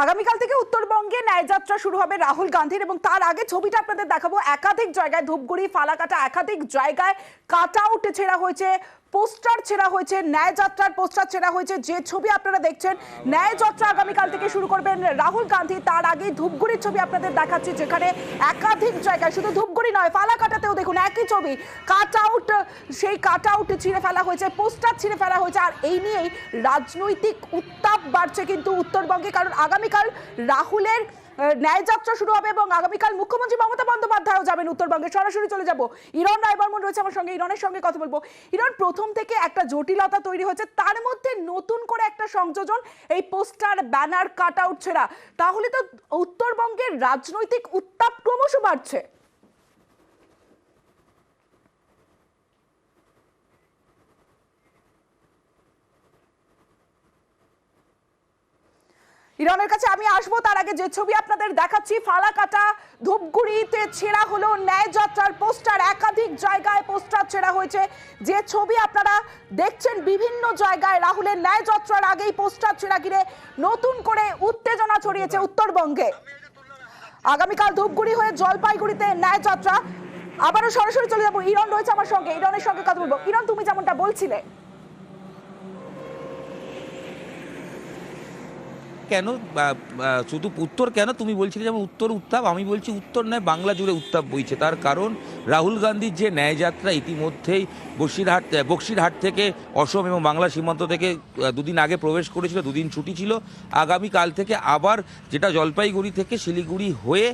আগামীকাল থেকে উত্তরবঙ্গে ন্যায়যাত্রা শুরু হবে রাহুল গান্ধীর, এবং তার আগে ছবিটা আপনাদের দেখাবো। একাধিক জায়গায় ধূপগুড়ি, ফালাকাটা, একাধিক জায়গায় কাট আউট ছেড়া হয়েছে, পোস্টার ছেড়া হয়েছে, ন্যায়যাত্রার পোস্টার ছেড়া হয়েছে। যে ছবি আপনারা দেখছেন, ন্যায়যাত্রা আগামীকাল থেকে শুরু করবেন রাহুল গান্ধী। তার আগে ধূপগুড়ির ছবি আপনাদের দেখাচ্ছি, যেখানে একাধিক জায়গায়, শুধু ধূপগুড়ি নয়, ফালাকাটাতেও দেখুন একই ছবি, কাট আউট, সেই কাট আউট ছিঁড়ে ফেলা হয়েছে, পোস্টার ছিঁড়ে ফেলা হয়েছে। আর এই নিয়েই রাজনৈতিক উত্তাপ বাড়ছে কিন্তু উত্তরবঙ্গে, কারণ আগামীকাল রাহুলের ন্যায়যাত্রা শুরু হবে এবং আগামীকাল মুখ্যমন্ত্রী মমতা বন্দ্যোপাধ্যায়ও যাবেন উত্তরবঙ্গে। সরাসরি চলে যাব, ইরণ রায়বর্মন রয়েছে আমার সঙ্গে, ইরণের সঙ্গে কথা বলবো। ইরণ, প্রথম থেকে একটা জটিলতা তৈরি হয়েছে, তার মধ্যে নতুন করে একটা সংযোজন, এই পোস্টার, ব্যানার, কাট আউট ছেড়া। তাহলে তো উত্তরবঙ্গের রাজনৈতিক উত্তাপ ক্রমশ বাড়ছে। ইরনের কাছে আমি আসবো, তার আগে যে ছবি আপনাদের দেখাচ্ছি, ফালাকাটা, ধূপগুড়িতে ছেঁড়া হলো ন্যায়যাত্রার পোস্টার, একাধিক জায়গায় পোস্টার ছেঁড়া হয়েছে। যে ছবি আপনারা দেখছেন, বিভিন্ন জায়গায় রাহুলের ন্যায়যাত্রার আগেই পোস্টার ছেঁড়া ঘিরে নতুন করে উত্তেজনা ছড়িয়েছে উত্তরবঙ্গে। আগামীকাল ধূপগুড়ি হয়ে জলপাইগুড়িতে ন্যায়যাত্রা। আবারও সরাসরি চলে যাবো, ইরণ রয়েছে আমার সঙ্গে, ইরণের সঙ্গে কথা বলবো। ইরণ, তুমি যেমনটা বলছিলে, কেন শুধু উত্তর কেন তুমি বলছিলে যেমন উত্তর উত্তাপ, আমি বলছি উত্তর নয়, বাংলা জুড়ে উত্তাপ বইছে। তার কারণ রাহুল গান্ধীর যে ন্যায়যাত্রা ইতিমধ্যেই বক্সিরহাট থেকে অসম এবং বাংলা সীমান্ত থেকে দুদিন আগে প্রবেশ করেছিল, দুদিন ছুটি ছিল। আগামীকাল থেকে আবার যেটা জলপাইগুড়ি থেকে শিলিগুড়ি হয়ে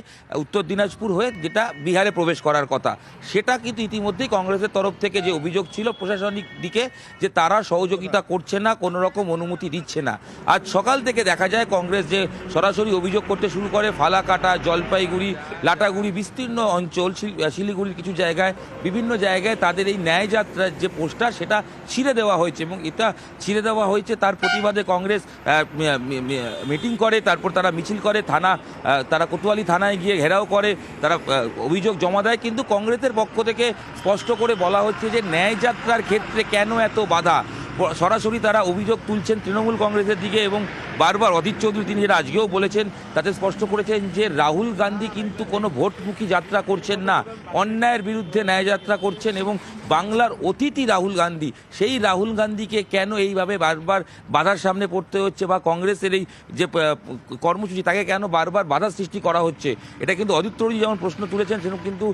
উত্তর দিনাজপুর হয়ে যেটা বিহারে প্রবেশ করার কথা, সেটা কিন্তু ইতিমধ্যেই কংগ্রেসের তরফ থেকে যে অভিযোগ ছিল প্রশাসনিক দিকে, যে তারা সহযোগিতা করছে না, কোনো রকম অনুমতি দিচ্ছে না। আজ সকাল থেকে দেখা যায় কংগ্রেস যে সরাসরি অভিযোগ করতে শুরু করে, ফালাকাটা, জলপাইগুড়ি, লাটাগুড়ি, বিস্তীর্ণ অঞ্চল, শিলিগুড়ির কিছু জায়গায়, বিভিন্ন জায়গায় তাদের এই ন্যায়যাত্রার যে পোস্টার সেটা ছিঁড়ে দেওয়া হয়েছে। এবং এটা ছিঁড়ে দেওয়া হয়েছে, তার প্রতিবাদে কংগ্রেস মিটিং করে, তারপর তারা মিছিল করে, তারা কোতোয়ালি থানায় গিয়ে ঘেরাও করে, তারা অভিযোগ জমা দেয়। কিন্তু কংগ্রেসের পক্ষ থেকে স্পষ্ট করে বলা হচ্ছে যে ন্যায়যাত্রার ক্ষেত্রে কেন এত বাধা। সরাসরি তারা অভিযোগ তুলছেন তৃণমূল কংগ্রেসের দিকে, এবং বারবার অধীর চৌধুরী তিনি যেটা আজকেও বলেছেন, তাতে স্পষ্ট করেছেন যে রাহুল গান্ধী কিন্তু কোনো ভোটমুখী যাত্রা করছেন না, অন্যায়ের বিরুদ্ধে ন্যায়যাত্রা করছেন। এবং বাংলার অতিথি রাহুল গান্ধী, সেই রাহুল গান্ধীকে কেন এইভাবে বারবার বাধার সামনে পড়তে হচ্ছে, বা কংগ্রেসের এই যে কর্মসূচি তাকে কেন বারবার বাধার সৃষ্টি করা হচ্ছে, এটা কিন্তু অধীর চৌধুরী যেমন প্রশ্ন তুলেছেন, সেরকম কিন্তু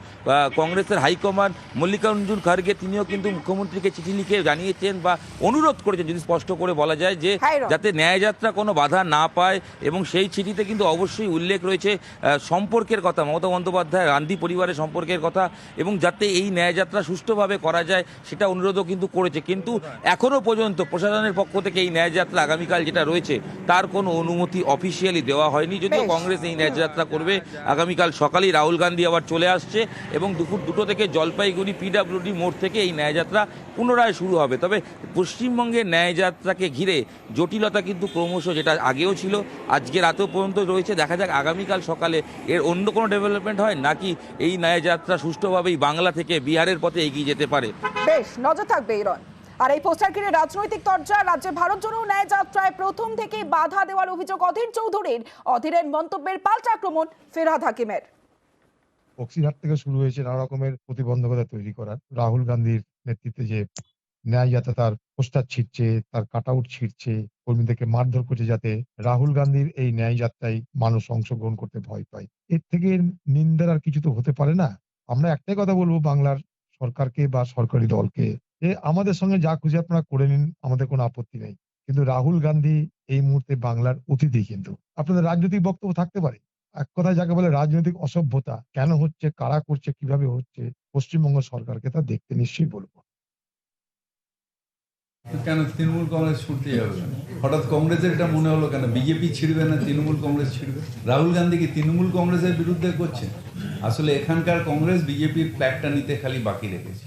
কংগ্রেসের হাইকমান্ড মল্লিকার্জুন খার্গে তিনিও কিন্তু মুখ্যমন্ত্রীকে চিঠি লিখে জানিয়েছেন বা অনুরোধ করেছেন, যদি স্পষ্ট করে বলা যায় যে যাতে ন্যায়যাত্রা কোনো বাধা না পায়। এবং সেই চিঠিতে কিন্তু অবশ্যই উল্লেখ রয়েছে সম্পর্কের কথা, মমতা বন্দ্যোপাধ্যায় গান্ধী পরিবারের সম্পর্কের কথা, এবং যাতে এই ন্যায়যাত্রা সুষ্ঠুভাবে করা যায় সেটা অনুরোধও কিন্তু করেছে। কিন্তু এখনও পর্যন্ত প্রশাসনের পক্ষ থেকে এই ন্যায়যাত্রা আগামীকাল যেটা রয়েছে তার কোনো অনুমতি অফিসিয়ালি দেওয়া হয়নি। যদিও কংগ্রেস এই ন্যায়যাত্রা করবে, আগামীকাল সকালেই রাহুল গান্ধী আবার চলে আসছে, এবং দুপুর 2টো থেকে জলপাইগুড়ি পিডব্লিউডি মোড় থেকে এই ন্যায়যাত্রা পুনরায় শুরু হবে। তবে পশ্চিমবঙ্গের ন্যায়যাত্রাকে ঘিরে জটিলতা কিন্তু ক্রমশ, যেটা আগেও ছিল, আজকে রাতেও পর্যন্ত রয়েছে। দেখা যাক আগামীকাল সকালে এর অন্য কোনো ডেভেলপমেন্ট হয় নাকি এই ন্যায়যাত্রা সুষ্ঠুভাবেই বাংলা থেকে বিহারের পথে এগিয়ে যেতে পারে। বেশ নজর থাকবে ইরণ। আর এই পোস্টার ঘিরে রাজনৈতিক তরজা, রাজ্যে ভারত জোড়ো ন্যায়যাত্রায় প্রথম থেকেই বাধা দেওয়ার অভিযোগ অধীর চৌধুরীর। অধীরের মন্তব্যের পাল্টা আক্রমণ ফেরহাদ হাকিমের। বক্সিরহাট থেকে শুরু হয়েছে নানা রকমের প্রতিবন্ধকতা তৈরি করার। রাহুল গান্ধীর নেতৃত্বে যে ন্যায়যাত্রা, তার পোস্টার ছিঁড়ছে, তার কাট আউট ছিঁড়ছে, কর্মীদেরকে মারধর করছে, যাতে রাহুল গান্ধীর এই ন্যায়যাত্রায় মানুষ অংশগ্রহণ করতে ভয় পায়। এর থেকে নিন্দার আর কিছু তো হতে পারে না। আমরা একটাই কথা বলবো বাংলার সরকারকে বা সরকারি দলকে, যে আমাদের সঙ্গে যা খুশি আপনারা করে নিন, আমাদের কোনো আপত্তি নেই, কিন্তু রাহুল গান্ধী এই মুহূর্তে বাংলার অতিথি। কিন্তু আপনাদের রাজনৈতিক বক্তব্য থাকতে পারে, এক কথায় যাকে বলে রাজনৈতিক অসভ্যতা কেন হচ্ছে, কারা করছে, কিভাবে হচ্ছে, পশ্চিমবঙ্গ সরকারকে তা দেখতে নিশ্চয়ই বলবো। কেন তৃণমূল কংগ্রেস ছুটতে যাবে কেন? হঠাৎ কংগ্রেসের এটা মনে হলো কেন? বিজেপি ছিড়বে না, তৃণমূল কংগ্রেস ছিড়বে? রাহুল গান্ধী কি তৃণমূল কংগ্রেসের বিরুদ্ধে করছে? আসলে এখানকার কংগ্রেস বিজেপির ফ্ল্যাগটা নিতে খালি বাকি রেখেছে।